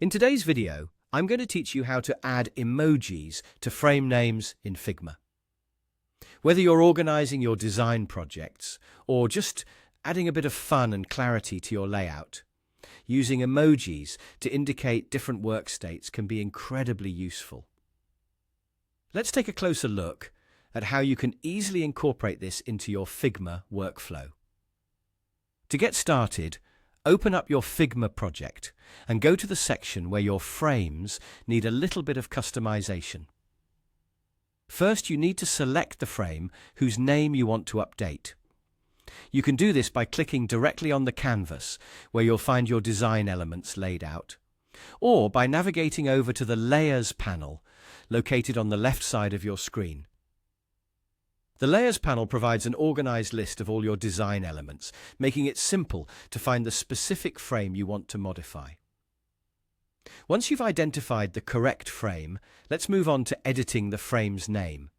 In today's video, I'm going to teach you how to add emojis to frame names in Figma. Whether you're organizing your design projects or just adding a bit of fun and clarity to your layout, using emojis to indicate different work states can be incredibly useful. Let's take a closer look at how you can easily incorporate this into your Figma workflow. To get started, open up your Figma project and go to the section where your frames need a little bit of customization. First, you need to select the frame whose name you want to update. You can do this by clicking directly on the canvas where you'll find your design elements laid out, or by navigating over to the Layers panel located on the left side of your screen. The Layers panel provides an organized list of all your design elements, making it simple to find the specific frame you want to modify. Once you've identified the correct frame, let's move on to editing the frame's name.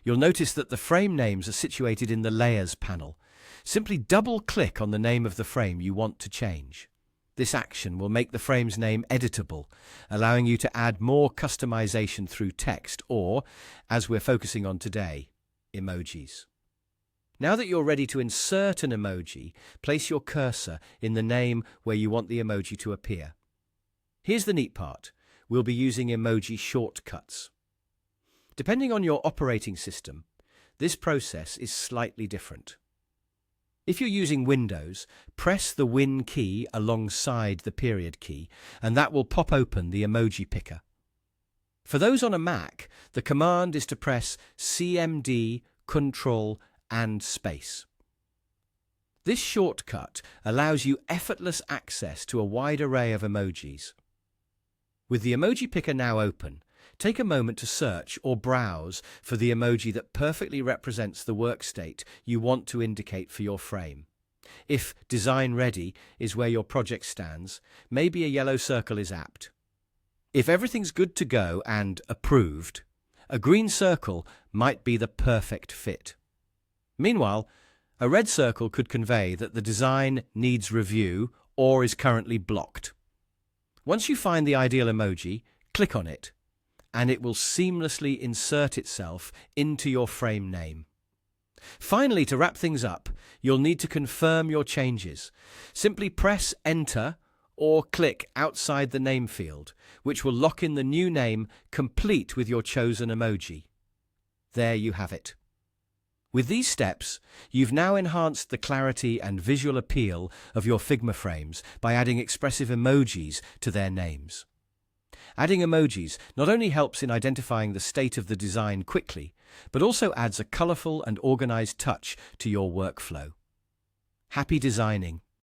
You'll notice that the frame names are situated in the Layers panel. Simply double-click on the name of the frame you want to change. This action will make the frame's name editable, allowing you to add more customization through text or, as we're focusing on today, emojis. Now that you're ready to insert an emoji, place your cursor in the name where you want the emoji to appear. Here's the neat part. We'll be using emoji shortcuts. Depending on your operating system, this process is slightly different. If you're using Windows, press the Win key alongside the period key, and that will pop open the emoji picker. For those on a Mac, the command is to press CMD, Ctrl, and space. This shortcut allows you effortless access to a wide array of emojis. With the emoji picker now open, take a moment to search or browse for the emoji that perfectly represents the work state you want to indicate for your frame. If Design Ready is where your project stands, maybe a yellow circle is apt. If everything's good to go and approved, a green circle might be the perfect fit. Meanwhile, a red circle could convey that the design needs review or is currently blocked. Once you find the ideal emoji, click on it, and it will seamlessly insert itself into your frame name. Finally, to wrap things up, you'll need to confirm your changes. Simply press Enter or click outside the name field, which will lock in the new name complete with your chosen emoji. There you have it. With these steps, you've now enhanced the clarity and visual appeal of your Figma frames by adding expressive emojis to their names. Adding emojis not only helps in identifying the state of the design quickly, but also adds a colorful and organized touch to your workflow. Happy designing!